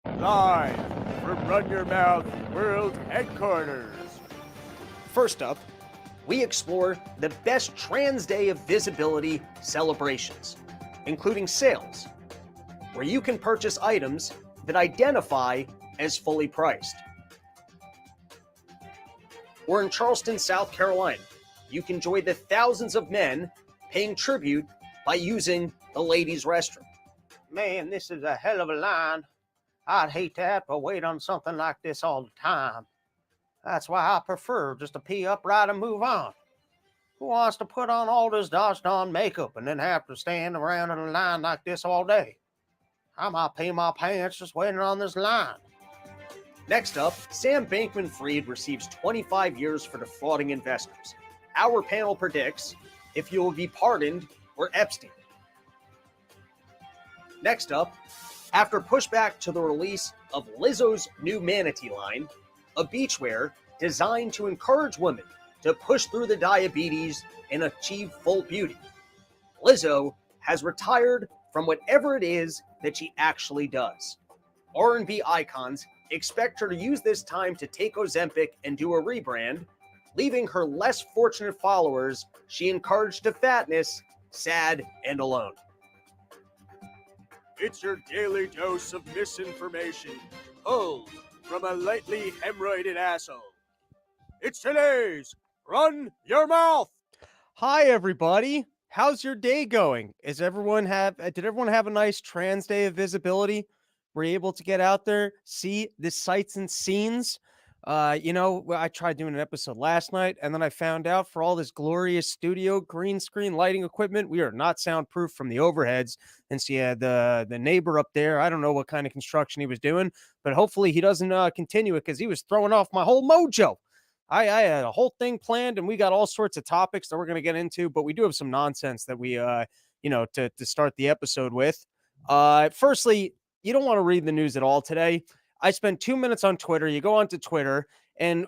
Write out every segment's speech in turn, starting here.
Live from Run Your Mouth World Headquarters. First up, we explore the best Trans Day of Visibility celebrations, including sales, where you can purchase items that identify as fully priced. Or in Charleston, South Carolina, you can join the thousands of men paying tribute by using the ladies' restroom. Man, this is a hell of a line. I'd hate to have to wait on something like this all the time. That's why I prefer just to pee upright and move on. Who wants to put on all this gosh darn makeup and then have to stand around in a line like this all day? I might pee my pants just waiting on this line. Next up, Sam Bankman-Fried receives 25 years for defrauding investors. Our panel predicts if you will be pardoned or Epstein. Next up, after pushback to the release of Lizzo's new manatee line, a beachwear designed to encourage women to push through the diabetes and achieve full beauty, Lizzo has retired from whatever it is that she actually does. R&B icons expect her to use this time to take Ozempic and do a rebrand, leaving her less fortunate followers she encouraged to fatness sad and alone. It's your daily dose of misinformation, pulled from a lightly hemorrhoided asshole. It's today's Run Your Mouth. Hi, everybody. How's your day going? Did everyone have a nice Trans Day of Visibility? Were you able to get out there, see the sights and scenes? I tried doing an episode last night, and then I found out for all this glorious studio green screen lighting equipment, we are not soundproof from the overheads. And so, yeah, the neighbor up there, I don't know what kind of construction he was doing, but hopefully he doesn't continue it because he was throwing off my whole mojo. I had a whole thing planned, and we got all sorts of topics that we're going to get into, but we do have some nonsense that we, to start the episode with. Firstly, you don't want to read the news at all today. I spent 2 minutes on Twitter. You go onto Twitter, and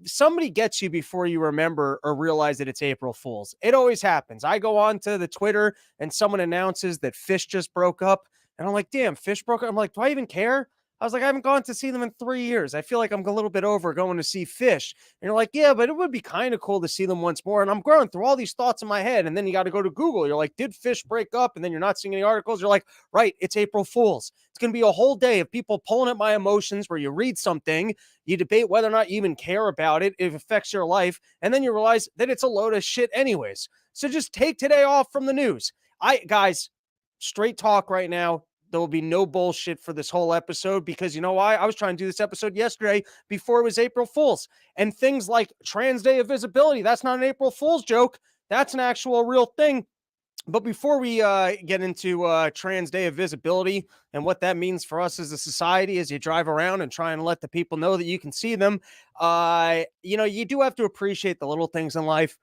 somebody gets you before you remember or realize that it's April Fool's. It always happens. I go on to the Twitter, and someone announces that Fish just broke up, and I'm like, damn, Fish broke up? I'm like, do I even care? I was like, I haven't gone to see them in 3 years. I feel like I'm a little bit over going to see Fish. And you're like, yeah, but it would be kind of cool to see them once more. And I'm going through all these thoughts in my head. And then you got to go to Google. You're like, did Fish break up? And then you're not seeing any articles. You're like, right, it's April Fool's. It's going to be a whole day of people pulling at my emotions where you read something, you debate whether or not you even care about it, if it affects your life. And then you realize that it's a load of shit anyways. So just take today off from the news. Guys, straight talk right now. There will be no bullshit for this whole episode because you know why? I was trying to do this episode yesterday before it was April Fool's. And things like Trans Day of Visibility, that's not an April Fool's joke. That's an actual real thing. But before we get into Trans Day of Visibility and what that means for us as a society as you drive around and try and let the people know that you can see them, you do have to appreciate the little things in life.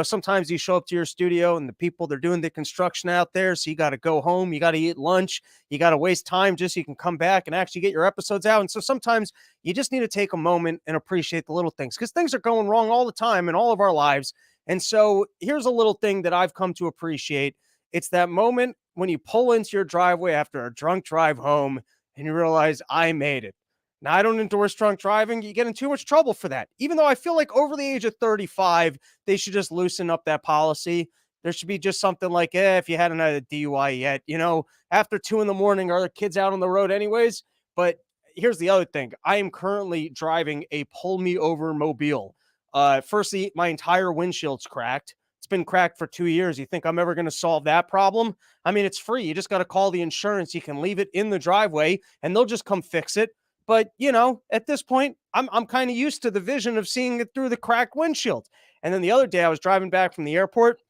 Sometimes you show up to your studio and the people, they're doing the construction out there. So you got to go home. You got to eat lunch. You got to waste time just so you can come back and actually get your episodes out. And so sometimes you just need to take a moment and appreciate the little things because things are going wrong all the time in all of our lives. And so here's a little thing that I've come to appreciate. It's that moment when you pull into your driveway after a drunk drive home and you realize I made it. Now, I don't endorse drunk driving. You get in too much trouble for that. Even though I feel like over the age of 35, they should just loosen up that policy. There should be just something like, if you hadn't had a DUI yet, after 2 a.m, are the kids out on the road anyways? But here's the other thing. I am currently driving a pull me over mobile. Firstly, my entire windshield's cracked. It's been cracked for 2 years. You think I'm ever going to solve that problem? I mean, it's free. You just got to call the insurance. You can leave it in the driveway and they'll just come fix it. But, at this point, I'm kind of used to the vision of seeing it through the cracked windshield. And then the other day I was driving back from the airport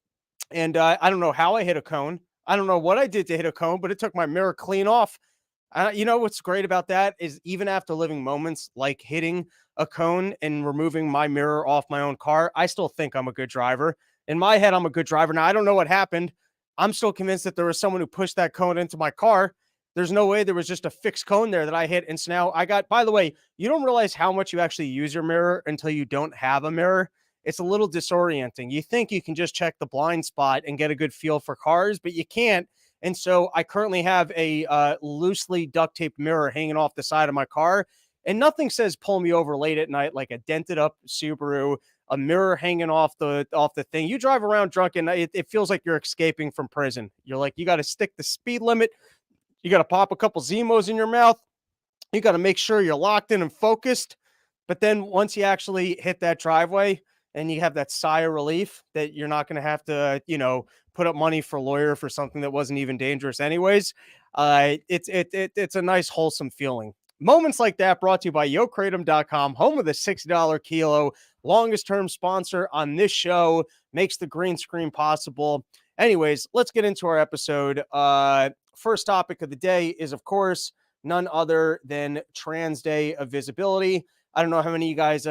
and I don't know how I hit a cone. I don't know what I did to hit a cone, but it took my mirror clean off. What's great about that is even after living moments like hitting a cone and removing my mirror off my own car, I still think I'm a good driver. In my head, I'm a good driver. Now, I don't know what happened. I'm still convinced that there was someone who pushed that cone into my car. There's no way there was just a fixed cone there that I hit. And so now by the way, you don't realize how much you actually use your mirror until you don't have a mirror. It's a little disorienting. You think you can just check the blind spot and get a good feel for cars, but you can't. And so I currently have a loosely duct taped mirror hanging off the side of my car. And nothing says pull me over late at night like a dented up Subaru, a mirror hanging off the thing. You drive around drunk and it feels like you're escaping from prison. You're like, you got to stick the speed limit. You got to pop a couple Zimos in your mouth. You got to make sure you're locked in and focused. But then once you actually hit that driveway and you have that sigh of relief that you're not going to have to, put up money for a lawyer for something that wasn't even dangerous anyways, it's a nice, wholesome feeling. Moments like that brought to you by YoKratom.com, home of the $60 kilo, longest term sponsor on this show, makes the green screen possible. Anyways, let's get into our episode. First topic of the day is, of course, none other than Trans Day of Visibility. I don't know how many of you guys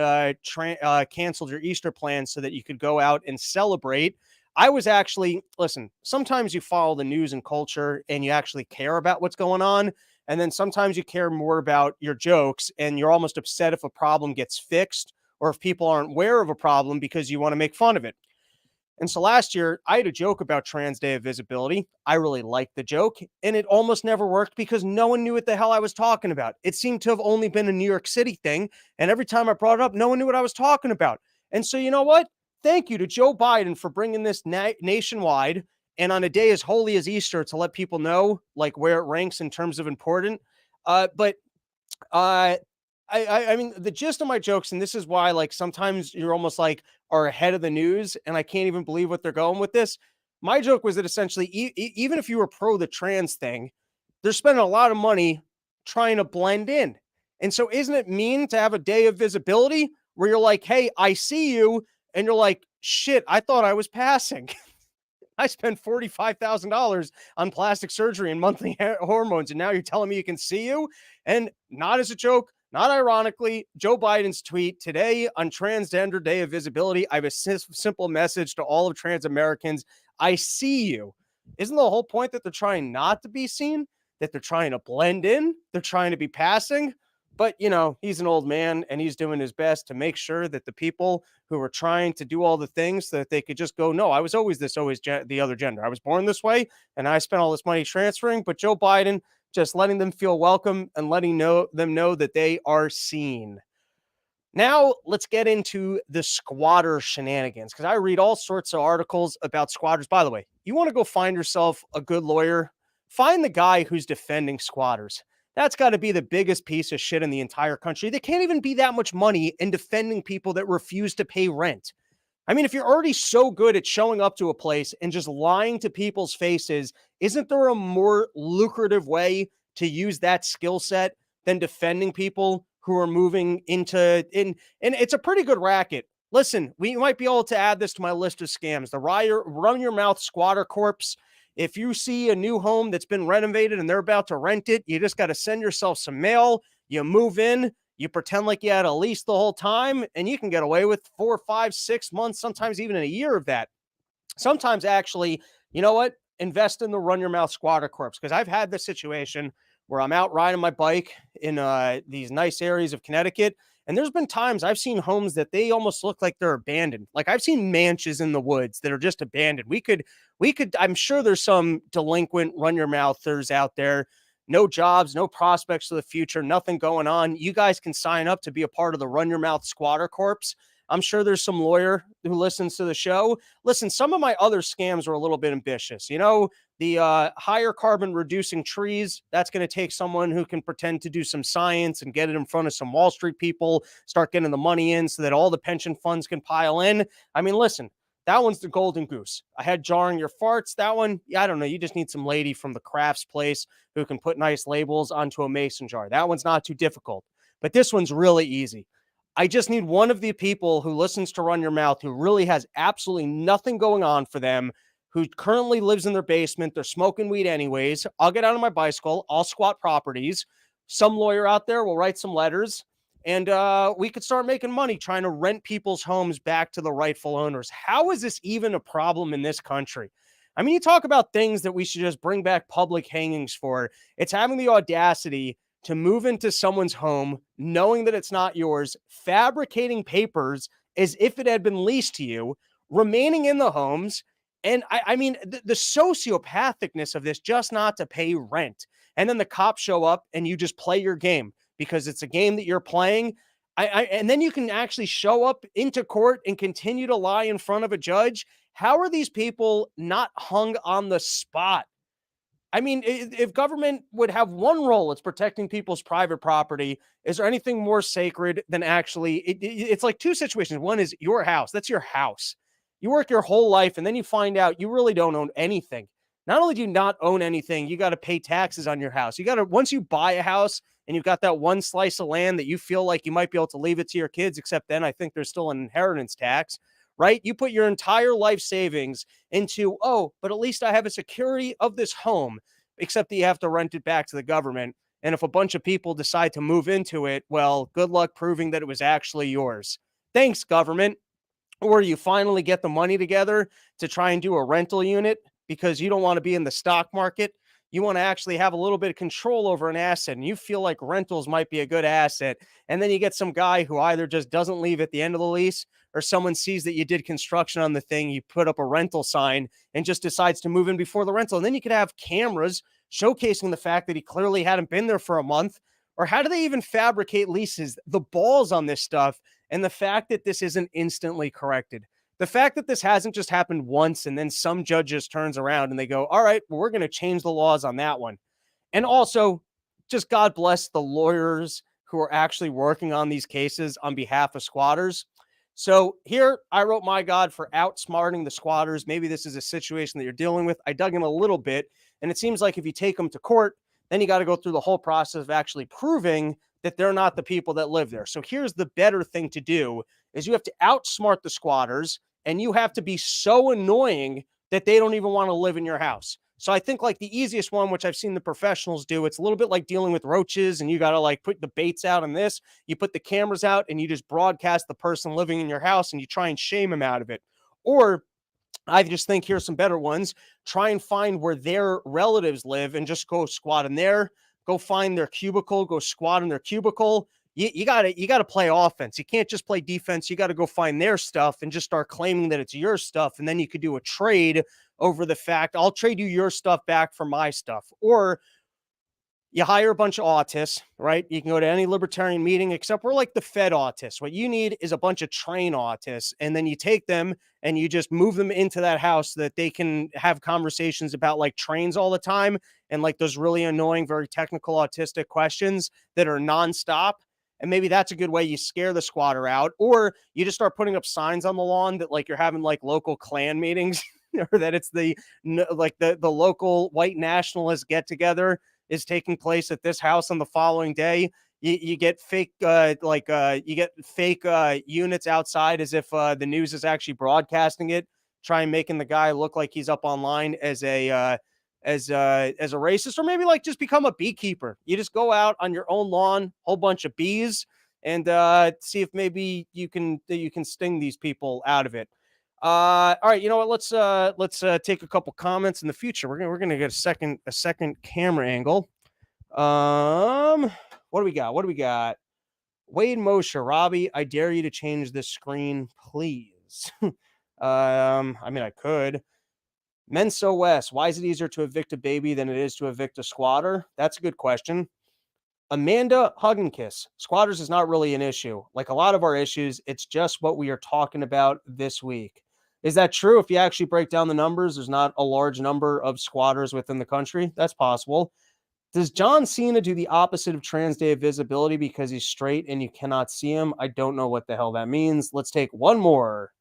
canceled your Easter plans so that you could go out and celebrate. I was actually, listen, sometimes you follow the news and culture and you actually care about what's going on. And then sometimes you care more about your jokes and you're almost upset if a problem gets fixed or if people aren't aware of a problem because you want to make fun of it. And so last year, I had a joke about Trans Day of Visibility. I really liked the joke, and it almost never worked because no one knew what the hell I was talking about. It seemed to have only been a New York City thing, and every time I brought it up, no one knew what I was talking about. And so you know what? Thank you to Joe Biden for bringing this nationwide, and on a day as holy as Easter to let people know like where it ranks in terms of important. I mean, the gist of my jokes, and this is why, like, sometimes you're almost like are ahead of the news, and I can't even believe what they're going with this. My joke was that essentially, even if you were pro the trans thing, they're spending a lot of money trying to blend in. And so, isn't it mean to have a day of visibility where you're like, hey, I see you, and you're like, shit, I thought I was passing. I spent $45,000 on plastic surgery and monthly hormones, and now you're telling me you can see you? And not as a joke, not ironically, Joe Biden's tweet today on Transgender Day of Visibility. I have a simple message to all of trans Americans. I see you. Isn't the whole point that they're trying not to be seen? That they're trying to blend in? They're trying to be passing? But, he's an old man and he's doing his best to make sure that the people who are trying to do all the things so that they could just go, no, I was always the other gender. I was born this way and I spent all this money transferring. But Joe Biden just letting them feel welcome and letting them know that they are seen. Now, let's get into the squatter shenanigans, because I read all sorts of articles about squatters. By the way, you want to go find yourself a good lawyer? Find the guy who's defending squatters. That's got to be the biggest piece of shit in the entire country. There can't even be that much money in defending people that refuse to pay rent. I mean, if you're already so good at showing up to a place and just lying to people's faces, isn't there a more lucrative way to use that skill set than defending people who are moving into and it's a pretty good racket. Listen, we might be able to add this to my list of scams. The run your mouth squatter corpse. If you see a new home that's been renovated and they're about to rent it, you just got to send yourself some mail. You move in. You pretend like you had a lease the whole time, and you can get away with 4, 5, 6 months, sometimes even a year of that. Sometimes, actually, you know what? Invest in the run your mouth squatter corpse, because I've had this situation where I'm out riding my bike in these nice areas of Connecticut, and there's been times I've seen homes that they almost look like they're abandoned. Like I've seen mansions in the woods that are just abandoned. We could. I'm sure there's some delinquent run your mouthers out there. No jobs, no prospects for the future, nothing going on. You guys can sign up to be a part of the Run Your Mouth Squatter Corps. I'm sure there's some lawyer who listens to the show. Listen, some of my other scams are a little bit ambitious. The higher carbon reducing trees, that's going to take someone who can pretend to do some science and get it in front of some Wall Street people, start getting the money in so that all the pension funds can pile in. I mean, listen, that one's the golden goose. I had jarring your farts. That one, I don't know. You just need some lady from the crafts place who can put nice labels onto a mason jar. That one's not too difficult. But this one's really easy. I just need one of the people who listens to Run Your Mouth who really has absolutely nothing going on for them, who currently lives in their basement. They're smoking weed anyways. I'll get out on my bicycle. I'll squat properties. Some lawyer out there will write some letters. And we could start making money trying to rent people's homes back to the rightful owners. How is this even a problem in this country? I mean, you talk about things that we should just bring back public hangings for. It's having the audacity to move into someone's home, knowing that it's not yours, fabricating papers as if it had been leased to you, remaining in the homes, And I mean, the sociopathicness of this, just not to pay rent. And then the cops show up and you just play your game because it's a game that you're playing. And then you can actually show up into court and continue to lie in front of a judge. How are these people not hung on the spot? I mean, if government would have one role, it's protecting people's private property. Is there anything more sacred than actually? It's like two situations. One is your house. That's your house. You work your whole life, and then you find out you really don't own anything. Not only do you not own anything, you got to pay taxes on your house. You got to, once you buy a house and you've got that one slice of land that you feel like you might be able to leave it to your kids, except then I think there's still an inheritance tax, right? You put your entire life savings into, oh, but at least I have a security of this home, except that you have to rent it back to the government. And if a bunch of people decide to move into it, well, good luck proving that it was actually yours. Thanks, government. Or you finally get the money together to try and do a rental unit because you don't want to be in the stock market. You want to actually have a little bit of control over an asset, and you feel like rentals might be a good asset. And then you get some guy who either just doesn't leave at the end of the lease, or someone sees that you did construction on the thing, you put up a rental sign and just decides to move in before the rental. And then you could have cameras showcasing the fact that he clearly hadn't been there for a month. Or how do they even fabricate leases? The balls on this stuff, and the fact that this isn't instantly corrected. The fact that this hasn't just happened once and then some judge just turns around and they go, all right, well, we're going to change the laws on that one. And also, just God bless the lawyers who are actually working on these cases on behalf of squatters. So here I wrote my God for outsmarting the squatters. Maybe this is a situation that you're dealing with. I dug in a little bit, and it seems like if you take them to court, then you got to go through the whole process of actually proving that they're not the people that live there. So here's the better thing to do is you have to outsmart the squatters, and you have to be so annoying that they don't even want to live in your house. So I think like the easiest one, which I've seen the professionals do, it's a little bit like dealing with roaches, and you got to like put the baits out on this. You put the cameras out and you just broadcast the person living in your house and you try and shame them out of it. Or I just think here's some better ones. Try and find where their relatives live and just go squat in there. Go find their cubicle, go squat in their cubicle. You gotta play offense. You can't just play defense. You got to go find their stuff and just start claiming that it's your stuff. And then you could do a trade over the fact, I'll trade you your stuff back for my stuff. Or you hire a bunch of autists, right? You can go to any libertarian meeting, except we're like the Fed autists. What you need is a bunch of trained autists. And then you take them and you just move them into that house so that they can have conversations about like trains all the time and like those really annoying, very technical autistic questions that are nonstop. And maybe that's a good way you scare the squatter out. Or you just start putting up signs on the lawn that like you're having like local Klan meetings or that it's the local white nationalist get together is taking place at this house on the following day. You get fake units outside as if the news is actually broadcasting it, try and making the guy look like he's up online as a racist, or maybe like just become a beekeeper. You just go out on your own lawn, whole bunch of bees, and see if maybe you can sting these people out of it. All right, you know what? Let's take a couple comments in the future. We're gonna get a second camera angle. What do we got? Wade Moshe, Robbie, I dare you to change this screen, please. I mean, I could. Menso West, why is it easier to evict a baby than it is to evict a squatter? That's a good question. Amanda Hug and Kiss, squatters is not really an issue. Like a lot of our issues, it's just what we are talking about this week. Is that true? If you actually break down the numbers, there's not a large number of squatters within the country. That's possible. Does John Cena do the opposite of Trans Day of Visibility because he's straight and you cannot see him? I don't know what the hell that means. Let's take one more.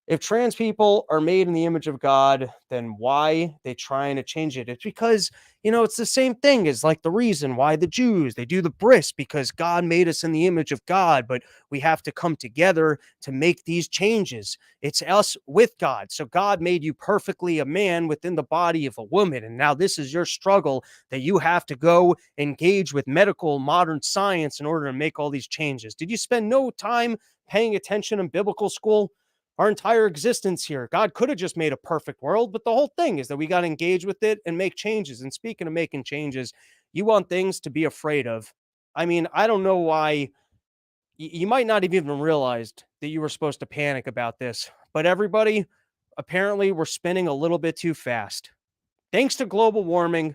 If trans people are made in the image of God, then why they trying to change it? It's because, it's the same thing as like the reason why the Jews, they do the bris because God made us in the image of God, but we have to come together to make these changes. It's us with God. So God made you perfectly a man within the body of a woman. And now this is your struggle that you have to go engage with medical modern science in order to make all these changes. Did you spend no time paying attention in biblical school? Our entire existence here, God could have just made a perfect world, but the whole thing is that we got to engage with it and make changes. And speaking of making changes, you want things to be afraid of. I mean, I don't know why you might not have even realized that you were supposed to panic about this, but everybody, apparently we're spinning a little bit too fast. Thanks to global warming,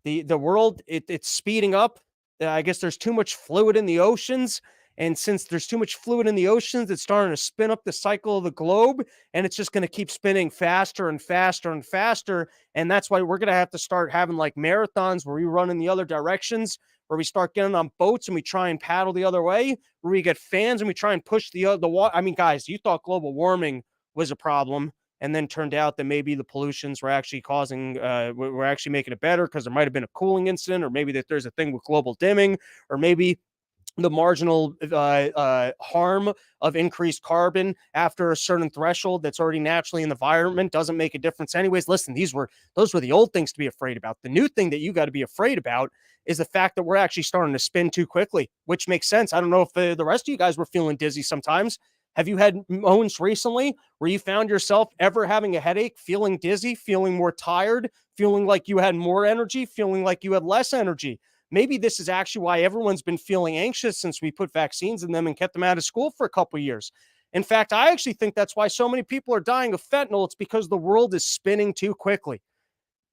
the world it's speeding up. I guess there's too much fluid in the oceans, and since there's too much fluid in the oceans, it's starting to spin up the cycle of the globe, and it's just going to keep spinning faster and faster and faster. And that's why we're going to have to start having like marathons where we run in the other directions, where we start getting on boats and we try and paddle the other way, where we get fans and we try and push the water. I mean, guys, you thought global warming was a problem, and then turned out that maybe the pollutions were actually causing, we're actually making it better because there might have been a cooling incident, or maybe that there's a thing with global dimming, or maybe the marginal harm of increased carbon after a certain threshold that's already naturally in the environment doesn't make a difference anyways. Listen, those were the old things to be afraid about. The new thing that you got to be afraid about is the fact that we're actually starting to spin too quickly, which makes sense. I don't know if the rest of you guys were feeling dizzy sometimes. Have you had moments recently where you found yourself ever having a headache, feeling dizzy, feeling more tired, feeling like you had more energy, feeling like you had less energy? Maybe this is actually why everyone's been feeling anxious since we put vaccines in them and kept them out of school for a couple of years. In fact, I actually think that's why so many people are dying of fentanyl. It's because the world is spinning too quickly.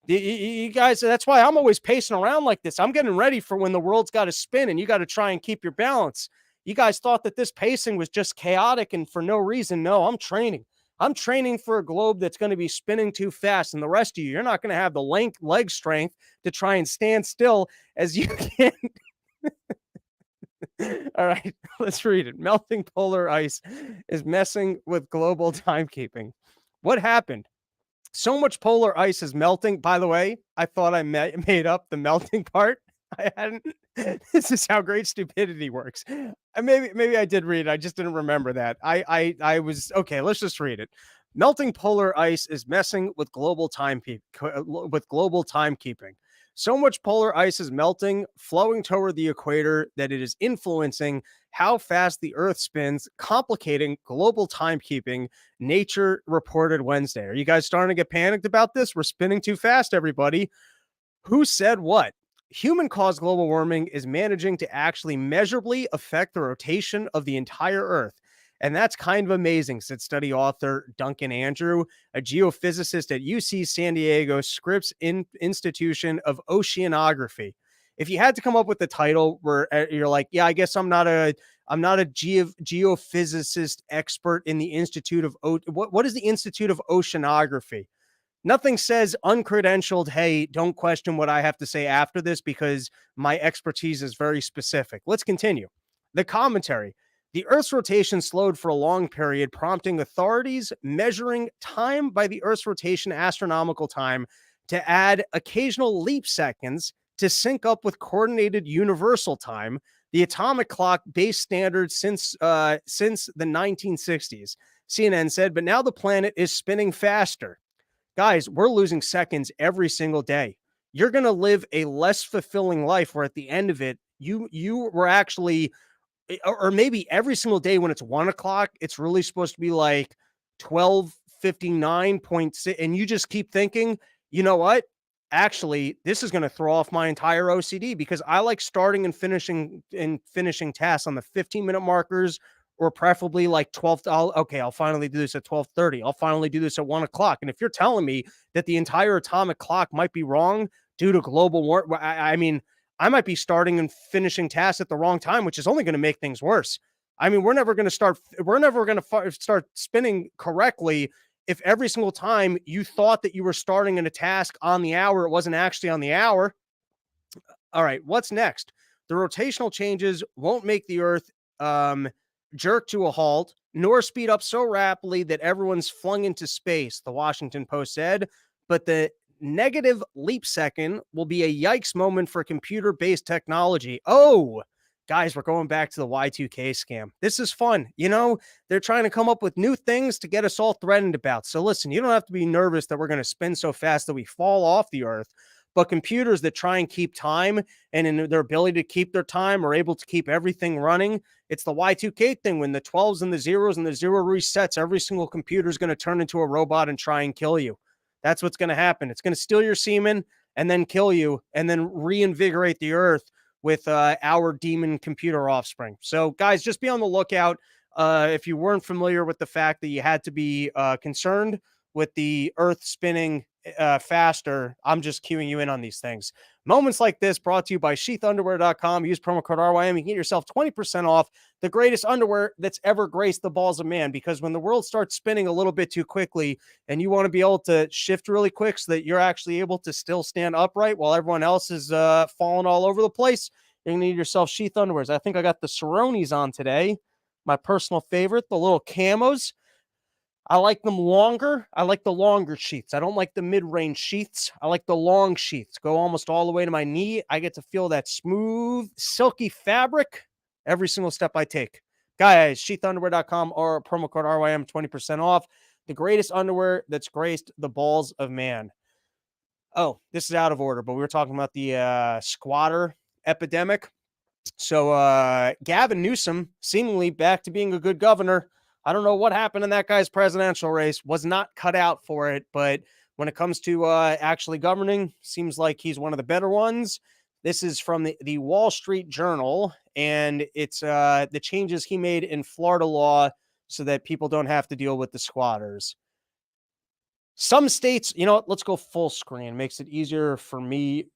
You guys, that's why I'm always pacing around like this. I'm getting ready for when the world's got to spin and you got to try and keep your balance. You guys thought that this pacing was just chaotic and for no reason. No, I'm training. I'm training for a globe that's going to be spinning too fast. And the rest of you, you're not going to have the leg strength to try and stand still as you can. All right, let's read it. Melting polar ice is messing with global timekeeping. What happened? So much polar ice is melting. By the way, I thought I made up the melting part. I hadn't. This is how great stupidity works. Maybe I did read it. I just didn't remember that. I was okay. Let's just read it. Melting polar ice is messing with global timekeeping. So much polar ice is melting, flowing toward the equator, that it is influencing how fast the Earth spins, complicating global timekeeping. Nature reported Wednesday. Are you guys starting to get panicked about this? We're spinning too fast, everybody. Who said what? Human-caused global warming is managing to actually measurably affect the rotation of the entire Earth. And that's kind of amazing, said study author Duncan Andrew, a geophysicist at UC San Diego Scripps Institution of Oceanography. If you had to come up with the title where you're like, yeah, I guess I'm not a geophysicist expert in the Institute of what is the Institute of Oceanography? Nothing says uncredentialed, hey, don't question what I have to say after this because my expertise is very specific. Let's continue. The commentary. The Earth's rotation slowed for a long period, prompting authorities measuring time by the Earth's rotation astronomical time to add occasional leap seconds to sync up with coordinated universal time, the atomic clock base standard since the 1960s. CNN said, but now the planet is spinning faster. Guys, we're losing seconds every single day. You're going to live a less fulfilling life where at the end of it, you were actually, or maybe every single day when it's 1 o'clock, it's really supposed to be like 12:59.6. And you just keep thinking, you know what? Actually, this is going to throw off my entire OCD because I like starting and finishing tasks on the 15-minute markers, or preferably like 12. Okay, I'll finally do this at 12:30. I'll finally do this at 1 o'clock. And if you're telling me that the entire atomic clock might be wrong due to global warming, I mean, I might be starting and finishing tasks at the wrong time, which is only going to make things worse. I mean, we're never going to start spinning correctly if every single time you thought that you were starting in a task on the hour, it wasn't actually on the hour. All right, what's next? The rotational changes won't make the Earth jerk to a halt, nor speed up so rapidly that everyone's flung into space, the Washington Post said, but the negative leap second will be a yikes moment for computer-based technology. Oh, guys, we're going back to the Y2K scam. This is fun. You know, they're trying to come up with new things to get us all threatened about. So listen, you don't have to be nervous that we're going to spin so fast that we fall off the Earth. But computers that try and keep time and in their ability to keep their time are able to keep everything running. It's the Y2K thing. When the 12s and the zeros and the zero resets, every single computer is going to turn into a robot and try and kill you. That's what's going to happen. It's going to steal your semen and then kill you and then reinvigorate the Earth with our demon computer offspring. So guys, just be on the lookout. If you weren't familiar with the fact that you had to be concerned, with the earth spinning faster. I'm just queuing you in on these things. Moments like this brought to you by sheathunderwear.com. Use promo code RYM. You can get yourself 20% off the greatest underwear that's ever graced the balls of man. Because when the world starts spinning a little bit too quickly and you want to be able to shift really quick so that you're actually able to still stand upright while everyone else is falling all over the place, you're going to need yourself Sheath underwears. I think I got the Saronis on today. My personal favorite, the little camos. I like them longer. I like the longer sheaths. I don't like the mid-range sheaths. I like the long sheaths. Go almost all the way to my knee. I get to feel that smooth, silky fabric every single step I take. Guys, sheathunderwear.com or promo code RYM, 20% off. The greatest underwear that's graced the balls of man. Oh, this is out of order, but we were talking about the squatter epidemic. So Gavin Newsom, seemingly back to being a good governor. I don't know what happened in that guy's presidential race. Was not cut out for it. But when it comes to actually governing, seems like he's one of the better ones. This is from the Wall Street Journal, and it's the changes he made in Florida law so that people don't have to deal with the squatters. Some states, you know what? Let's go full screen. Makes it easier for me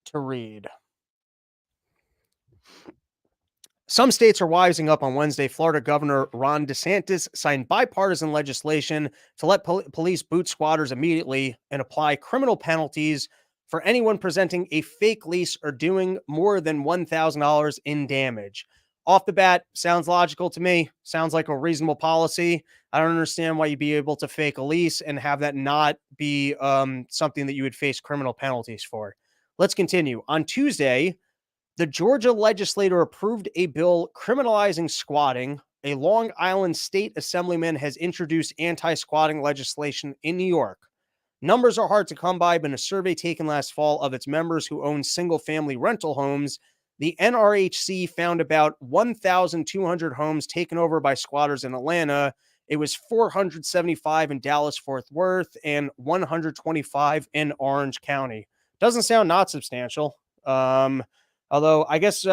to read. Some states are wising up on Wednesday. Florida Governor Ron DeSantis signed bipartisan legislation to let police boot squatters immediately and apply criminal penalties for anyone presenting a fake lease or doing more than $1,000 in damage. Off the bat, sounds logical to me. Sounds like a reasonable policy. I don't understand why you'd be able to fake a lease and have that not be something that you would face criminal penalties for. Let's continue. On Tuesday, the Georgia legislature approved a bill criminalizing squatting. A Long Island State Assemblyman has introduced anti-squatting legislation in New York. Numbers are hard to come by, but in a survey taken last fall of its members who own single-family rental homes, the NRHC found about 1,200 homes taken over by squatters in Atlanta. It was 475 in Dallas-Fort Worth and 125 in Orange County. Doesn't sound not substantial. Although I guess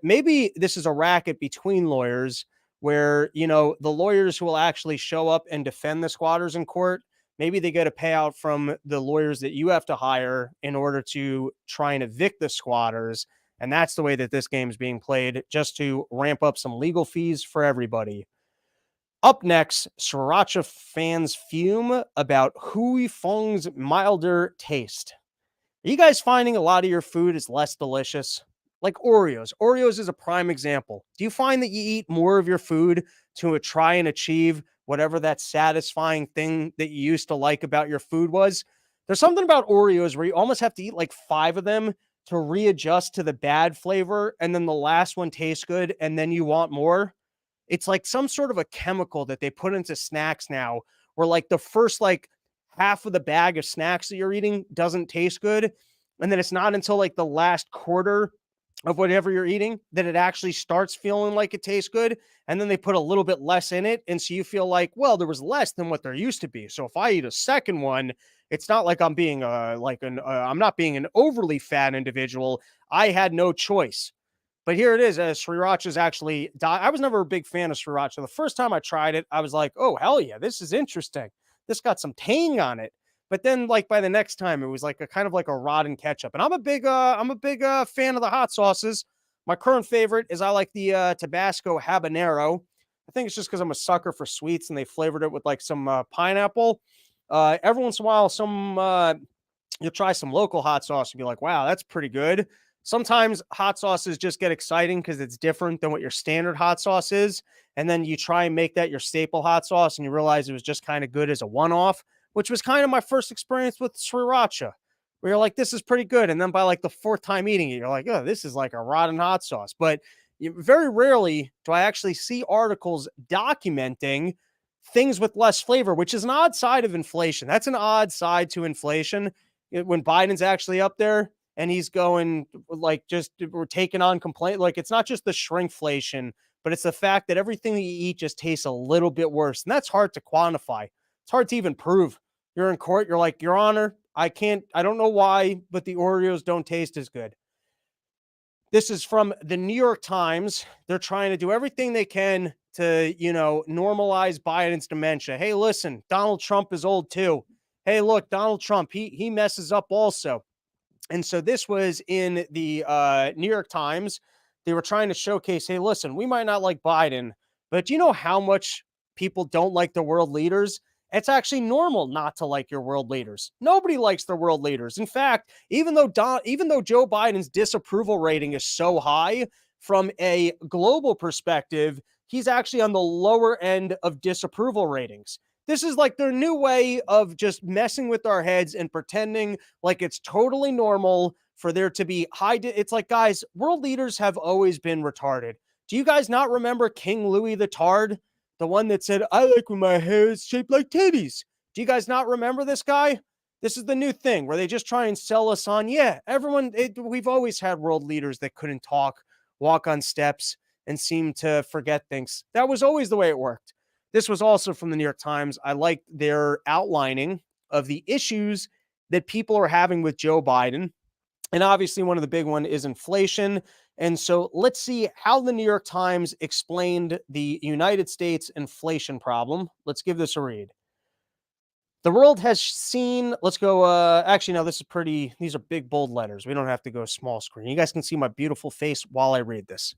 maybe this is a racket between lawyers where, you know, the lawyers who will actually show up and defend the squatters in court, maybe they get a payout from the lawyers that you have to hire in order to try and evict the squatters. And that's the way that this game is being played, just to ramp up some legal fees for everybody. Up next, Sriracha fans fume about Hui Feng's milder taste. Are you guys finding a lot of your food is less delicious? Like Oreos. Oreos is a prime example. Do you find that you eat more of your food to try and achieve whatever that satisfying thing that you used to like about your food was? There's something about Oreos where you almost have to eat like 5 of them to readjust to the bad flavor, and then the last one tastes good, and then you want more. It's like some sort of a chemical that they put into snacks now, where like the first like half of the bag of snacks that you're eating doesn't taste good, and then it's not until like the last quarter of whatever you're eating that it actually starts feeling like it tastes good, and then they put a little bit less in it, and so you feel like, well, there was less than what there used to be. So if I eat a second one, it's not like I'm being I'm not being an overly fat individual. I had no choice. But here it is. Sriracha's actually I was never a big fan of Sriracha. The first time I tried it, I was like, oh, hell yeah, this is interesting. This got some tang on it. But then, like, by the next time, it was like a kind of like a rotten ketchup. And I'm a big fan of the hot sauces. My current favorite is I like the Tabasco habanero. I think it's just because I'm a sucker for sweets, and they flavored it with like some pineapple. Every once in a while, you'll try some local hot sauce and be like, wow, that's pretty good. Sometimes hot sauces just get exciting because it's different than what your standard hot sauce is. And then you try and make that your staple hot sauce, and you realize it was just kind of good as a one-off, which was kind of my first experience with Sriracha, where you're like, this is pretty good. And then by like the 4th time eating it, you're like, oh, this is like a rotten hot sauce. But very rarely do I actually see articles documenting things with less flavor, which is an odd side of inflation. That's an odd side to inflation. When Biden's actually up there and he's going like, just we're taking on complaint. Like, it's not just the shrinkflation, but it's the fact that everything that you eat just tastes a little bit worse. And that's hard to quantify. It's hard to even prove. You're in court. You're like, Your Honor, I don't know why, but the Oreos don't taste as good. This is from the New York Times. They're trying to do everything they can to, normalize Biden's dementia. Hey, listen, Donald Trump is old too. hey, look, Donald Trump, he messes up also. And so this was in the New York Times. They were trying to showcase, hey, listen, we might not like Biden, but do you know how much people don't like the world leaders? It's actually normal not to like your world leaders. Nobody likes the world leaders. In fact, even though Joe Biden's disapproval rating is so high from a global perspective, he's actually on the lower end of disapproval ratings. This is like their new way of just messing with our heads and pretending like it's totally normal for there to be it's like, guys, world leaders have always been retarded. Do you guys not remember King Louis the Tard? The one that said, I like when my hair is shaped like titties. Do you guys not remember this guy? This is the new thing where they just try and sell us on, we've always had world leaders that couldn't talk, walk on steps, and seem to forget things. That was always the way it worked. This was also from the New York Times. I liked their outlining of the issues that people are having with Joe Biden. And obviously, one of the big one is inflation. And so let's see how the New York Times explained the United States inflation problem. Let's give this a read. The world has seen, let's go, actually, no, these are big, bold letters. We don't have to go small screen. You guys can see my beautiful face while I read this.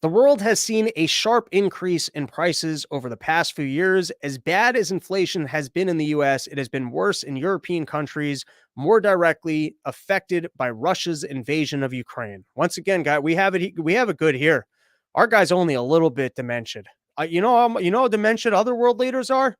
The world has seen a sharp increase in prices over the past few years. As bad as inflation has been in the US, it has been worse in European countries, more directly affected by Russia's invasion of Ukraine. Once again, guys, we have it good here. Our guy's only a little bit demented. You know how demented other world leaders are?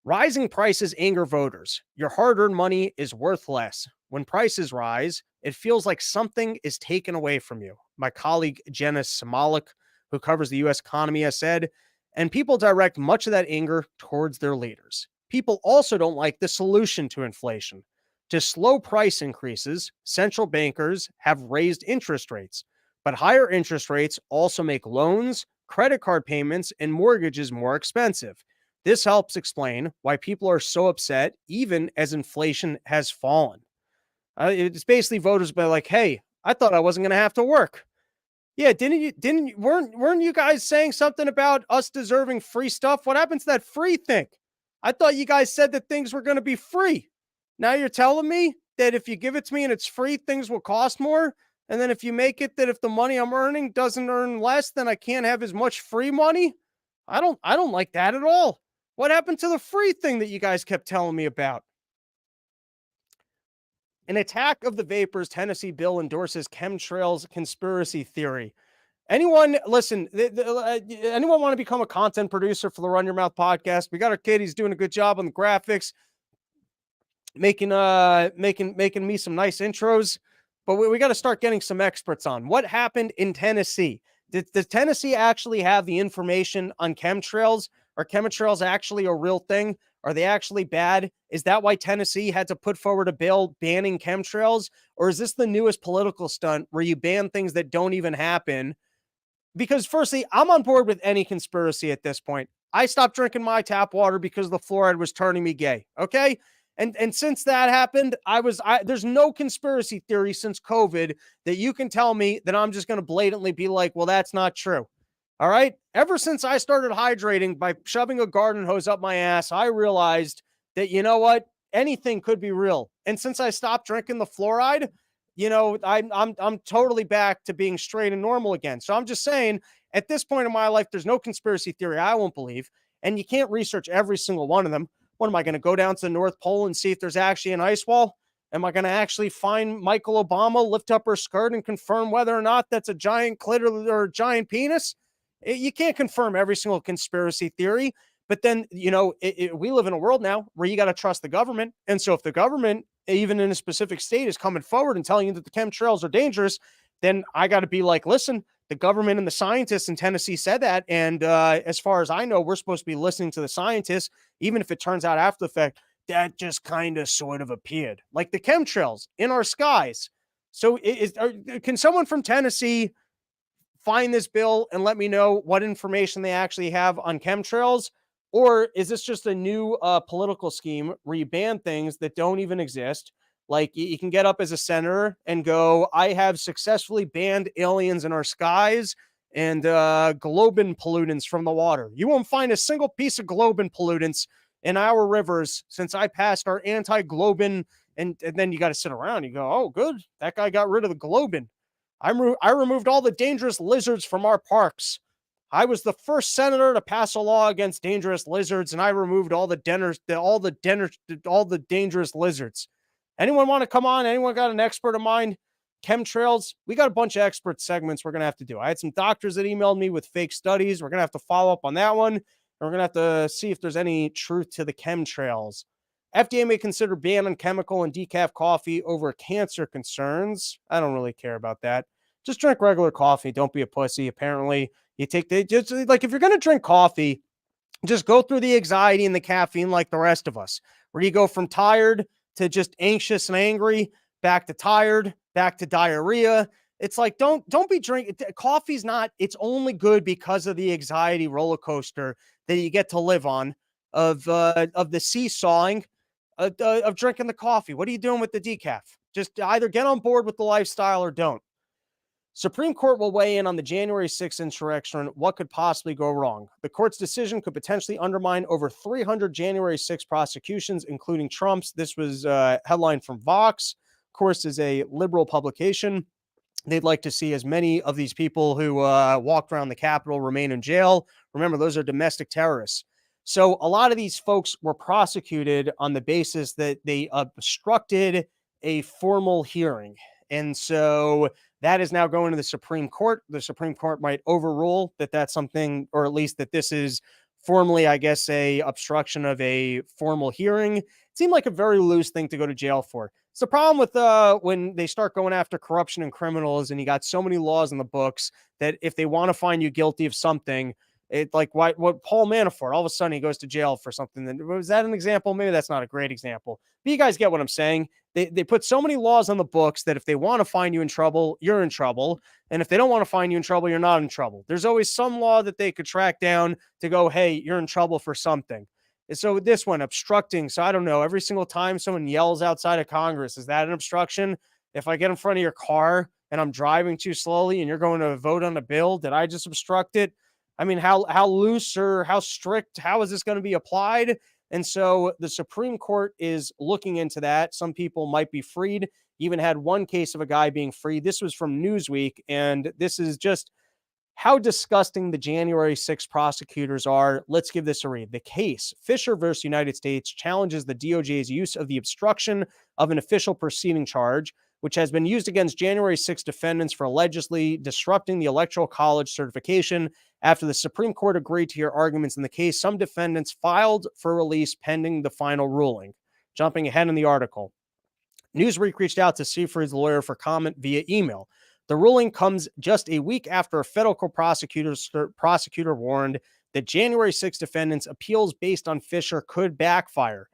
Rising prices anger voters. Your hard-earned money is worth less. When prices rise, it feels like something is taken away from you. My colleague Jenna Samalik, who covers the U.S. economy, has said, and people direct much of that anger towards their leaders. People also don't like the solution to inflation. To slow price increases, central bankers have raised interest rates, but higher interest rates also make loans, credit card payments, and mortgages more expensive. This helps explain why people are so upset even as inflation has fallen. It's basically voters be like, hey, I thought I wasn't going to have to work. Yeah, weren't you guys saying something about us deserving free stuff? What happened to that free thing? I thought you guys said that things were going to be free. Now you're telling me that if you give it to me and it's free, things will cost more. And then if you make it that if the money I'm earning doesn't earn less, then I can't have as much free money. I don't like that at all. What happened to the free thing that you guys kept telling me about? An attack of the vapors Tennessee bill endorses chemtrails conspiracy theory. Anyone, listen, anyone want to become a content producer for the Run Your Mouth podcast? We got our kid. He's doing a good job on the graphics, making me some nice intros. But we got to start getting some experts on. What happened in Tennessee? Does Tennessee actually have the information on chemtrails? Are chemtrails actually a real thing? Are they actually bad? Is that why Tennessee had to put forward a bill banning chemtrails? Or is this the newest political stunt where you ban things that don't even happen? Because firstly, I'm on board with any conspiracy at this point. I stopped drinking my tap water because the fluoride was turning me gay. Okay. And since that happened, there's no conspiracy theory since COVID that you can tell me that I'm just going to blatantly be like, well, that's not true. All right. Ever since I started hydrating by shoving a garden hose up my ass, I realized that, you know what? Anything could be real. And since I stopped drinking the fluoride, I'm totally back to being straight and normal again. So I'm just saying, at this point in my life, there's no conspiracy theory I won't believe. And you can't research every single one of them. What am I going to go down to the North Pole and see if there's actually an ice wall? Am I going to actually find Michael Obama, lift up her skirt and confirm whether or not that's a giant clit or a giant penis? You can't confirm every single conspiracy theory. But then, we live in a world now where you got to trust the government. And so if the government, even in a specific state, is coming forward and telling you that the chemtrails are dangerous, then I got to be like, listen, the government and the scientists in Tennessee said that. And as far as I know, we're supposed to be listening to the scientists, even if it turns out after the fact, that just kind of sort of appeared. Like the chemtrails in our skies. So can someone from Tennessee find this bill and let me know what information they actually have on chemtrails? Or is this just a new political scheme where you ban things that don't even exist? Like you can get up as a senator and go, I have successfully banned aliens in our skies and globin pollutants from the water. You won't find a single piece of globin pollutants in our rivers since I passed our anti-globin. And then you got to sit around. You go, oh, good. That guy got rid of the globin. I removed all the dangerous lizards from our parks. I was the first senator to pass a law against dangerous lizards, and I removed all the dangerous lizards. Anyone want to come on? Anyone got an expert of mine? Chemtrails, we got a bunch of expert segments we're going to have to do. I had some doctors that emailed me with fake studies. We're going to have to follow up on that one. And we're going to have to see if there's any truth to the chemtrails. FDA may consider ban on chemical and decaf coffee over cancer concerns. I don't really care about that. Just drink regular coffee. Don't be a pussy. Apparently, you take just like if you're going to drink coffee, just go through the anxiety and the caffeine like the rest of us, where you go from tired to just anxious and angry, back to tired, back to diarrhea. It's like, don't be drinking. Coffee's not, it's only good because of the anxiety roller coaster that you get to live on of the seesawing of drinking the coffee. What are you doing with the decaf? Just either get on board with the lifestyle or don't. Supreme Court will weigh in on the January 6th insurrection. What could possibly go wrong? The court's decision could potentially undermine over 300 January 6th prosecutions, including Trump's. This was a headline from Vox. Of course, is a liberal publication. They'd like to see as many of these people who walked around the Capitol remain in jail. Remember, those are domestic terrorists. So a lot of these folks were prosecuted on the basis that they obstructed a formal hearing. And so that is now going to the Supreme Court. The Supreme Court might overrule that that's something, or at least that this is formally, I guess, a obstruction of a formal hearing. It seemed like a very loose thing to go to jail for. It's the problem with when they start going after corruption and criminals, and you got so many laws in the books that if they want to find you guilty of something, it like what Paul Manafort, all of a sudden he goes to jail for something. That was that an example? Maybe that's not a great example, but you guys get what I'm saying. They put so many laws on the books that if they want to find you in trouble, you're in trouble. And if they don't want to find you in trouble, you're not in trouble. There's always some law that they could track down to go, hey, you're in trouble for something. And so this one, obstructing. So I don't know, every single time someone yells outside of Congress, is that an obstruction? If I get in front of your car and I'm driving too slowly and you're going to vote on a bill, did I just obstruct it? I mean, how loose or how strict, how is this going to be applied? And so the Supreme Court is looking into that. Some people might be freed. Even had one case of a guy being freed. This was from Newsweek, and this is just how disgusting the January 6th prosecutors are. Let's give this a read. The case, Fisher versus United States, challenges the DOJ's use of the obstruction of an official proceeding charge, which has been used against January 6 defendants for allegedly disrupting the Electoral College certification. After the Supreme Court agreed to hear arguments in the case, some defendants filed for release pending the final ruling. Jumping ahead in the article, Newsweek reached out to Seyfried's lawyer for comment via email. The ruling comes just a week after a federal prosecutor warned that January 6 defendants' appeals based on Fisher could backfire.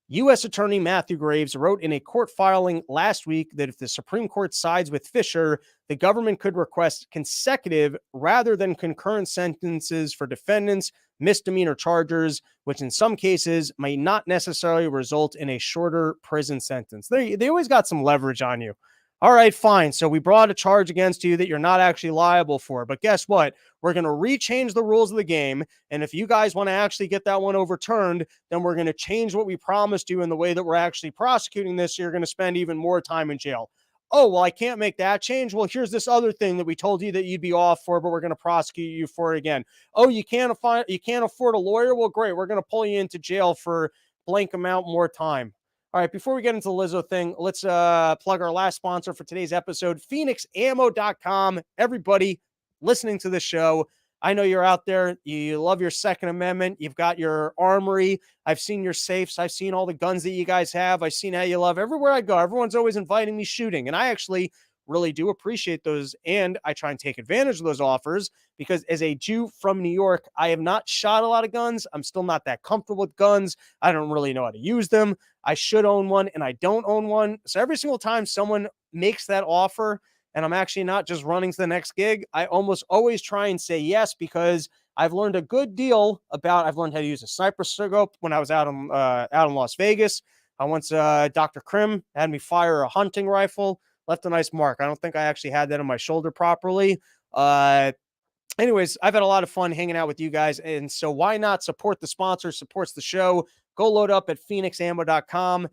U.S. Attorney Matthew Graves wrote in a court filing last week that if the Supreme Court sides with Fisher, the government could request consecutive rather than concurrent sentences for defendants' misdemeanor charges, which in some cases may not necessarily result in a shorter prison sentence. They always got some leverage on you. All right, fine. So we brought a charge against you that you're not actually liable for. But guess what? We're going to rechange the rules of the game. And if you guys want to actually get that one overturned, then we're going to change what we promised you in the way that we're actually prosecuting this. You're going to spend even more time in jail. Oh, well, I can't make that change. Well, here's this other thing that we told you that you'd be off for, but we're going to prosecute you for it again. Oh, you can't afford a lawyer? Well, great. We're going to pull you into jail for blank amount more time. All right, before we get into the Lizzo thing, let's plug our last sponsor for today's episode, PhoenixAmmo.com. Everybody listening to this show, I know you're out there. You love your Second Amendment. You've got your armory. I've seen your safes. I've seen all the guns that you guys have. I've seen how you love everywhere I go. Everyone's always inviting me shooting, and I actually really do appreciate those, and I try and take advantage of those offers because as a Jew from New York, I have not shot a lot of guns. I'm still not that comfortable with guns. I don't really know how to use them. I should own one, and I don't own one. So every single time someone makes that offer, and I'm actually not just running to the next gig, I almost always try and say yes because I've learned a good deal I've learned how to use a sniper scope when I was out in Las Vegas. I once, Dr. Krim had me fire a hunting rifle. Left a nice mark. I don't think I actually had that on my shoulder properly. Anyways, I've had a lot of fun hanging out with you guys. And so why not support the sponsor, supports the show. Go load up at phoenixammo.com.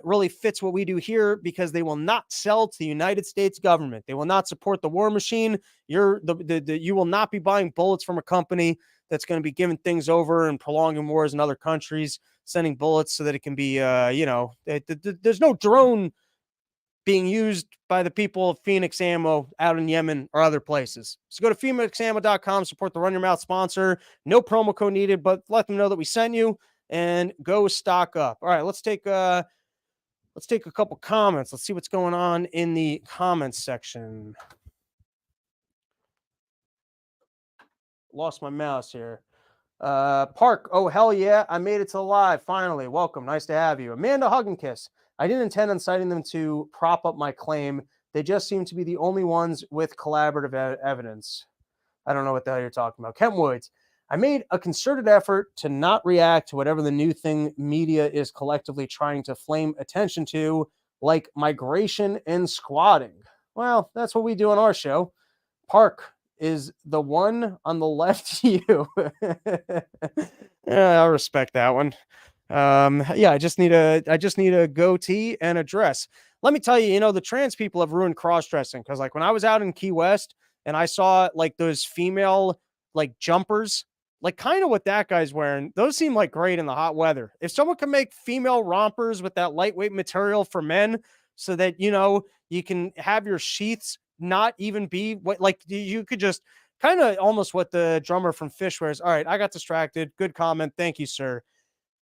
Really fits what we do here because they will not sell to the United States government. They will not support the war machine. You will not be buying bullets from a company that's going to be giving things over and prolonging wars in other countries, sending bullets so that it can be, there's no drone being used by the people of Phoenix Ammo out in Yemen or other places. So go to phoenixammo.com, support the Run Your Mouth sponsor. No promo code needed, but let them know that we sent you and go stock up. All right, let's take a couple comments. Let's see what's going on in the comments section. Lost my mouse here. Park, oh hell yeah, I made it to live finally. Welcome, nice to have you. Amanda Hug and Kiss. I didn't intend on citing them to prop up my claim. They just seem to be the only ones with collaborative evidence. I don't know what the hell you're talking about. Kent Woods. I made a concerted effort to not react to whatever the new thing media is collectively trying to flame attention to, like migration and squatting. Well, that's what we do on our show. Park is the one on the left to you. Yeah, I respect that one. Yeah, I just need a goatee and a dress. Let me tell you, the trans people have ruined cross-dressing because like when I was out in Key West and I saw like those female like jumpers, like kind of what that guy's wearing, those seem like great in the hot weather. If someone can make female rompers with that lightweight material for men so that, you can have your sheaths not even be what, like you could just kind of almost what the drummer from Fish wears. All right, I got distracted. Good comment. Thank you, sir.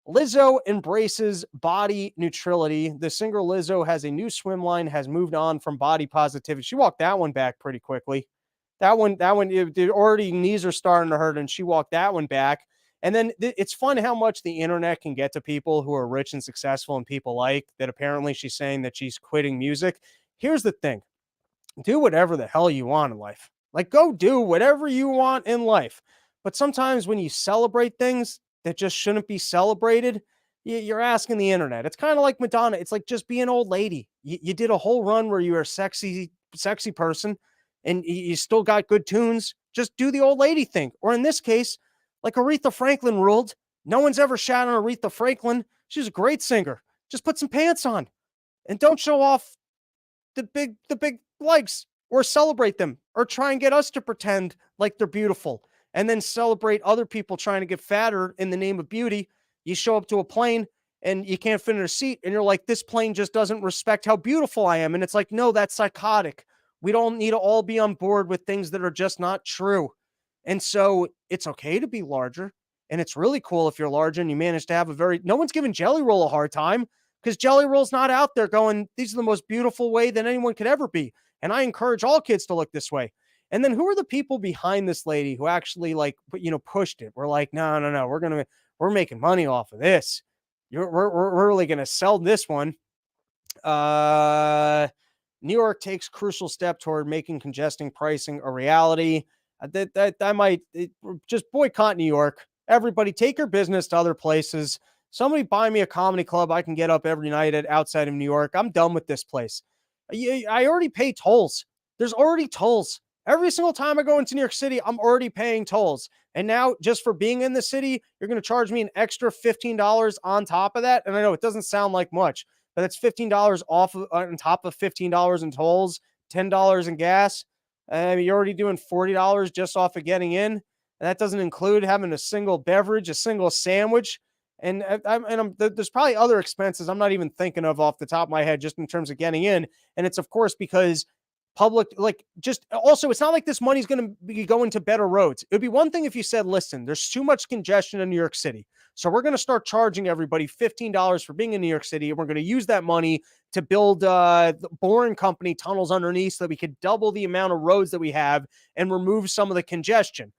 Lizzo embraces body neutrality. The singer Lizzo has a new swim line, has moved on from body positivity. She walked that one back pretty quickly. That one, already knees are starting to hurt, and she walked that one back. And then it's fun how much the internet can get to people who are rich and successful and people like that. Apparently she's saying that she's quitting music. Here's the thing. Do whatever the hell you want in life. Like go do whatever you want in life. But sometimes when you celebrate things that just shouldn't be celebrated, you're asking the internet. It's kind of like Madonna. It's like just be an old lady. You did a whole run where you were a sexy person and you still got good tunes. Just do the old lady thing. Or in this case, like Aretha Franklin ruled. No one's ever shat on Aretha Franklin. She's a great singer. Just put some pants on and don't show off the big legs or celebrate them or try and get us to pretend like they're beautiful and then celebrate other people trying to get fatter in the name of beauty. You show up to a plane and you can't fit in a seat and you're like, this plane just doesn't respect how beautiful I am. And it's like, no, that's psychotic. We don't need to all be on board with things that are just not true. And so it's okay to be larger. And it's really cool if you're larger and you manage to have no one's giving Jelly Roll a hard time because Jelly Roll's not out there going, these are the most beautiful way that anyone could ever be. And I encourage all kids to look this way. And then who are the people behind this lady who actually pushed it? We're like, no, we're making money off of this. We're really going to sell this one. New York takes crucial step toward making congesting pricing a reality. I might just boycott New York. Everybody take your business to other places. Somebody buy me a comedy club I can get up every night at outside of New York. I'm done with this place. I already pay tolls. There's already tolls. Every single time I go into New York City, I'm already paying tolls. And now just for being in the city, you're going to charge me an extra $15 on top of that. And I know it doesn't sound like much, but it's $15 off on top of $15 in tolls, $10 in gas. You're already doing $40 just off of getting in. And that doesn't include having a single beverage, a single sandwich. And there's probably other expenses I'm not even thinking of off the top of my head just in terms of getting in. And it's, of course, because public, it's not like this money's going to be going to better roads. It would be one thing if you said, listen, there's too much congestion in New York City. So we're going to start charging everybody $15 for being in New York City. And we're going to use that money to build the Boring Company tunnels underneath so that we could double the amount of roads that we have and remove some of the congestion.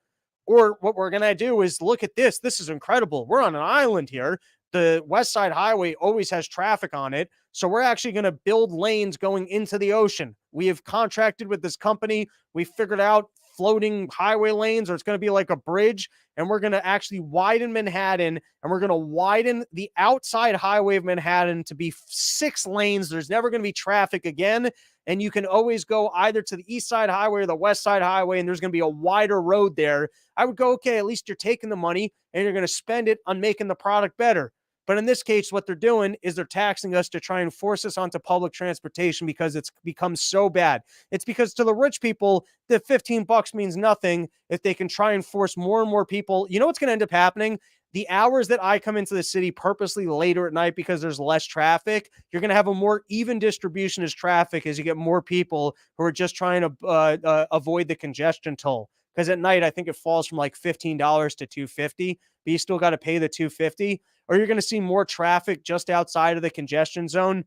Or what we're going to do is look at this. This is incredible. We're on an island here. The West Side Highway always has traffic on it. So we're actually going to build lanes going into the ocean. We have contracted with this company. We figured out floating highway lanes, or it's going to be like a bridge. And we're going to actually widen Manhattan, and we're going to widen the outside highway of Manhattan to be 6 lanes. There's never going to be traffic again. And you can always go either to the East Side Highway or the West Side Highway, and there's going to be a wider road there. I would go, okay, at least you're taking the money and you're going to spend it on making the product better. But in this case, what they're doing is they're taxing us to try and force us onto public transportation because it's become so bad. It's because to the rich people, the $15 means nothing if they can try and force more and more people. You know what's going to end up happening? The hours that I come into the city purposely later at night because there's less traffic, you're going to have a more even distribution as traffic as you get more people who are just trying to avoid the congestion toll. Because at night, I think it falls from like $15 to $2.50, but you still got to pay the $2.50. Or you're going to see more traffic just outside of the congestion zone,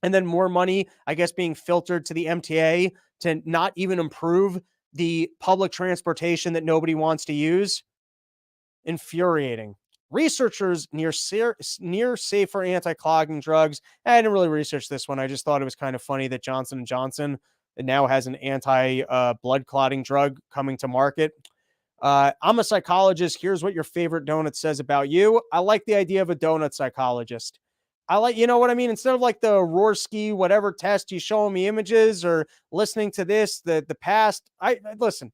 and then more money, I guess, being filtered to the MTA to not even improve the public transportation that nobody wants to use. Infuriating. Researchers near safer anti-clogging drugs. I didn't really research this one. I just thought it was kind of funny that Johnson & Johnson now has an anti-blood clotting drug coming to market. I'm a psychologist. Here's what your favorite donut says about you. I like the idea of a donut psychologist. I like, you know what I mean? Instead of like the Rorschach, whatever test, you showing me images or listening to this, the past. Listen,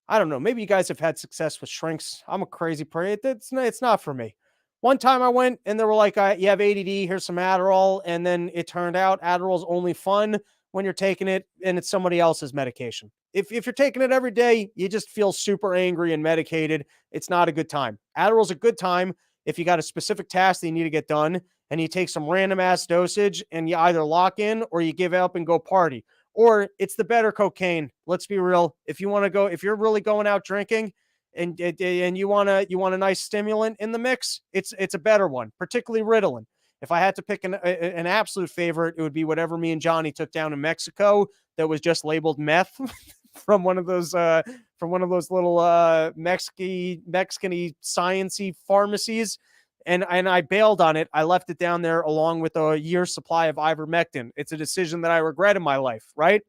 I don't know. Maybe you guys have had success with shrinks. I'm a crazy person. It's not for me. One time I went and they were like, you have ADD, here's some Adderall. And then it turned out Adderall's only fun when you're taking it and it's somebody else's medication. If you're taking it every day, you just feel super angry and medicated. It's not a good time. Adderall's a good time if you got a specific task that you need to get done and you take some random ass dosage and you either lock in or you give up and go party. Or it's the better cocaine. Let's be real. If you're really going out drinking and you want a nice stimulant in the mix, it's a better one, particularly Ritalin. If I had to pick an absolute favorite, it would be whatever me and Johnny took down in Mexico that was just labeled meth from one of those little Mexican-y science-y pharmacies. And I bailed on it. I left it down there along with a year's supply of ivermectin. It's a decision that I regret in my life, right?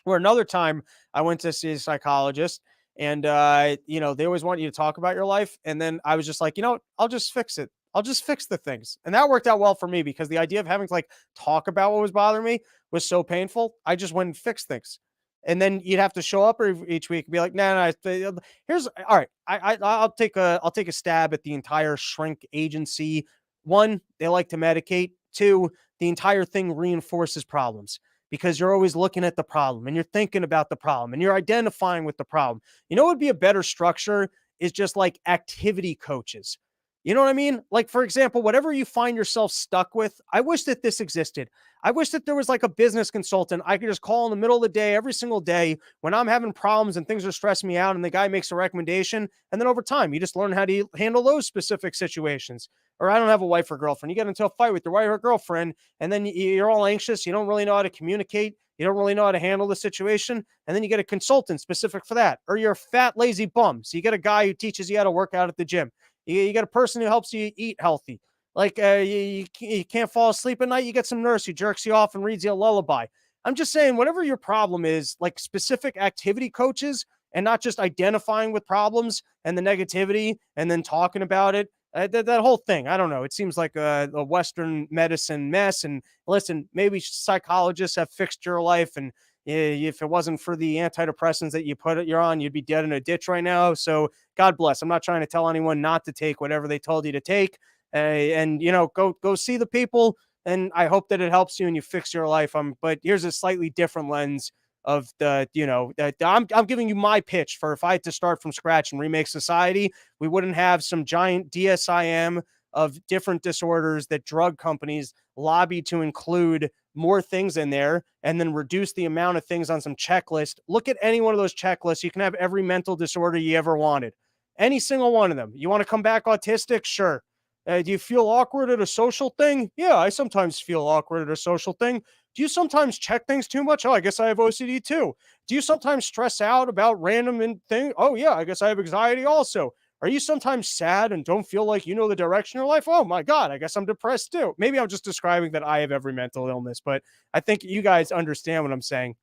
Or another time I went to see a psychologist and, they always want you to talk about your life. And then I was just like, I'll just fix it. I'll just fix the things. And that worked out well for me because the idea of having to like talk about what was bothering me was so painful. I just went and fixed things. And then you'd have to show up each week and be like, no, here's all right. I'll take a stab at the entire shrink agency. One, they like to medicate. Two, the entire thing reinforces problems because you're always looking at the problem and you're thinking about the problem and you're identifying with the problem. You know what would be a better structure is just like activity coaches. You know what I mean? Like, for example, whatever you find yourself stuck with, I wish that this existed. I wish that there was like a business consultant I could just call in the middle of the day, every single day when I'm having problems and things are stressing me out and the guy makes a recommendation. And then over time, you just learn how to handle those specific situations. Or I don't have a wife or girlfriend. You get into a fight with your wife or girlfriend and then you're all anxious. You don't really know how to communicate. You don't really know how to handle the situation. And then you get a consultant specific for that. Or you're a fat, lazy bum. So you get a guy who teaches you how to work out at the gym. You got a person who helps you eat healthy. Like you can't fall asleep at night. You get some nurse who jerks you off and reads you a lullaby. I'm just saying, whatever your problem is, like specific activity coaches and not just identifying with problems and the negativity and then talking about it. That whole thing, I don't know. It seems like a Western medicine mess. And listen, maybe psychologists have fixed your life. And if it wasn't for the antidepressants that you're on, you'd be dead in a ditch right now. So God bless. I'm not trying to tell anyone not to take whatever they told you to take. And go see the people. And I hope that it helps you and you fix your life. But here's a slightly different lens of I'm giving you my pitch for if I had to start from scratch and remake society, we wouldn't have some giant DSIM of different disorders that drug companies lobby to include more things in there and then reduce the amount of things on some checklist. Look at any one of those checklists. You can have every mental disorder you ever wanted. Any single one of them. You want to come back autistic? Sure. Do you feel awkward at a social thing? Yeah, I sometimes feel awkward at a social thing. Do you sometimes check things too much? Oh, I guess I have OCD too. Do you sometimes stress out about random things? Oh, yeah, I guess I have anxiety also. Are you sometimes sad and don't feel like you know the direction of your life? Oh my God, I guess I'm depressed too. Maybe I'm just describing that I have every mental illness, but I think you guys understand what I'm saying.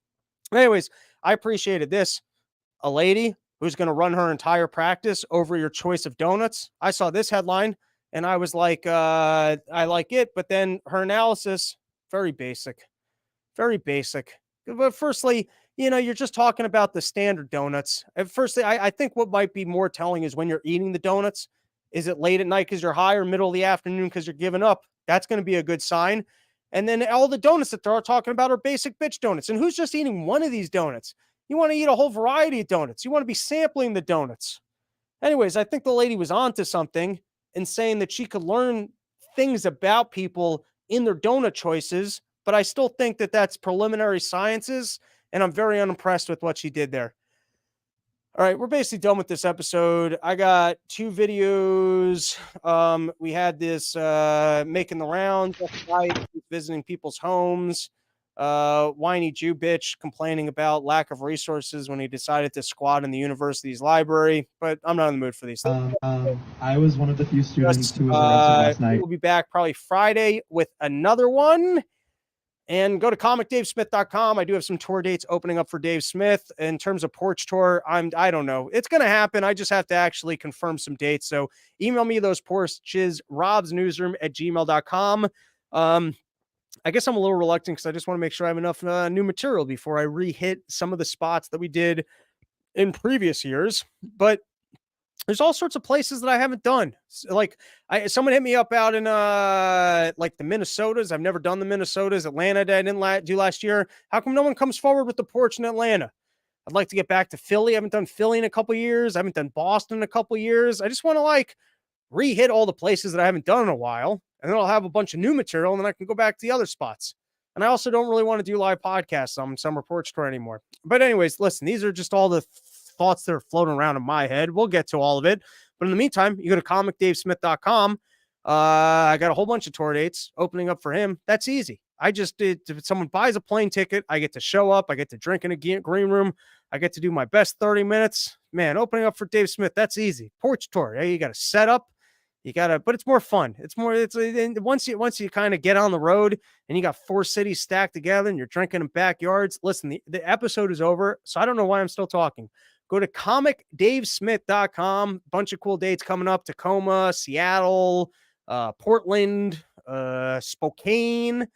Anyways, I appreciated this. A lady who's going to run her entire practice over your choice of donuts. I saw this headline and I was like, I like it, but then her analysis, very basic. Very basic. But firstly, you're just talking about the standard donuts. Firstly, I think what might be more telling is when you're eating the donuts, Is it late at night because you're high or middle of the afternoon because you're giving up? That's going to be a good sign. And then all the donuts that they're all talking about are basic bitch donuts. And who's just eating one of these donuts? You want to eat a whole variety of donuts. You want to be sampling the donuts. Anyways, I think the lady was onto something in saying that she could learn things about people in their donut choices, but I still think that that's preliminary sciences, and I'm very unimpressed with what she did there. All right, we're basically done with this episode. I got 2 videos. We had this making the rounds, visiting people's homes. Whiny Jew bitch complaining about lack of resources when he decided to squat in the university's library. But I'm not in the mood for these things. I was one of the few students who was arrested last night. We'll be back probably Friday with another one. And go to comicdavesmith.com. I do have some tour dates opening up for Dave Smith. In terms of porch tour, I don't know. It's going to happen. I just have to actually confirm some dates. So email me those porches, robsnewsroom@gmail.com. I guess I'm a little reluctant because I just want to make sure I have enough new material before I re-hit some of the spots that we did in previous years. But there's all sorts of places that I haven't done. Like someone hit me up out in like the Minnesotas. I've never done the Minnesotas. Atlanta that I didn't do last year. How come no one comes forward with the porch in Atlanta? I'd like to get back to Philly. I haven't done Philly in a couple years. I haven't done Boston in a couple years. I just want to like re-hit all the places that I haven't done in a while. And then I'll have a bunch of new material and then I can go back to the other spots. And I also don't really want to do live podcasts on Summer Porch Tour anymore. But anyways, listen, these are just all the thoughts that are floating around in my head. We'll get to all of it. But in the meantime, you go to comicdavesmith.com. I got a whole bunch of tour dates opening up for him. That's easy. I just did. If someone buys a plane ticket, I get to show up. I get to drink in a green room. I get to do my best 30 minutes. Man, opening up for Dave Smith, that's easy. Porch tour. Yeah, you got to set up. But it's more fun. Once you kind of get on the road and you got 4 cities stacked together and you're drinking in backyards. Listen, the episode is over. So I don't know why I'm still talking. Go to comicdavesmith.com. Bunch of cool dates coming up. Tacoma, Seattle, Portland, Spokane. And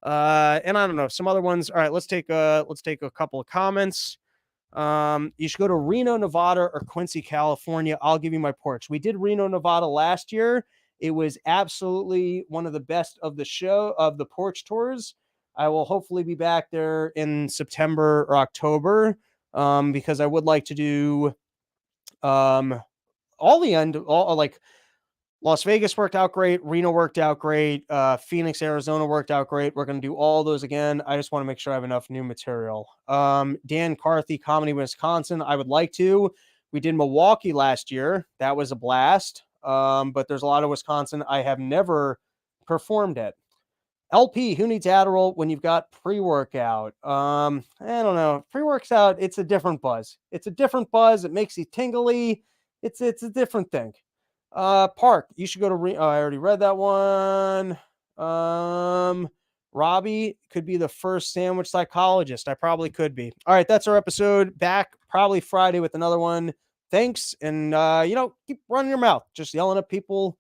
I don't know, some other ones. All right, let's take a couple of comments. You should go to Reno, Nevada or Quincy, California. I'll give you my porch. We did Reno, Nevada last year. It was absolutely one of the best of the porch tours. I will hopefully be back there in September or October because I would like to do like Las Vegas worked out great. Reno worked out great. Phoenix, Arizona worked out great. We're going to do all those again. I just want to make sure I have enough new material. Dan Carthy, Comedy Wisconsin. I would like to. We did Milwaukee last year. That was a blast. But there's a lot of Wisconsin I have never performed at. LP, who needs Adderall when you've got pre-workout? I don't know. Pre-workout, it's a different buzz. It makes you tingly. It's a different thing. Park, you should go to I already read that one. Robbie could be the first sandwich psychologist. I probably could be. All right, that's our episode. Back probably Friday with another one. Thanks, and keep running your mouth, just yelling at people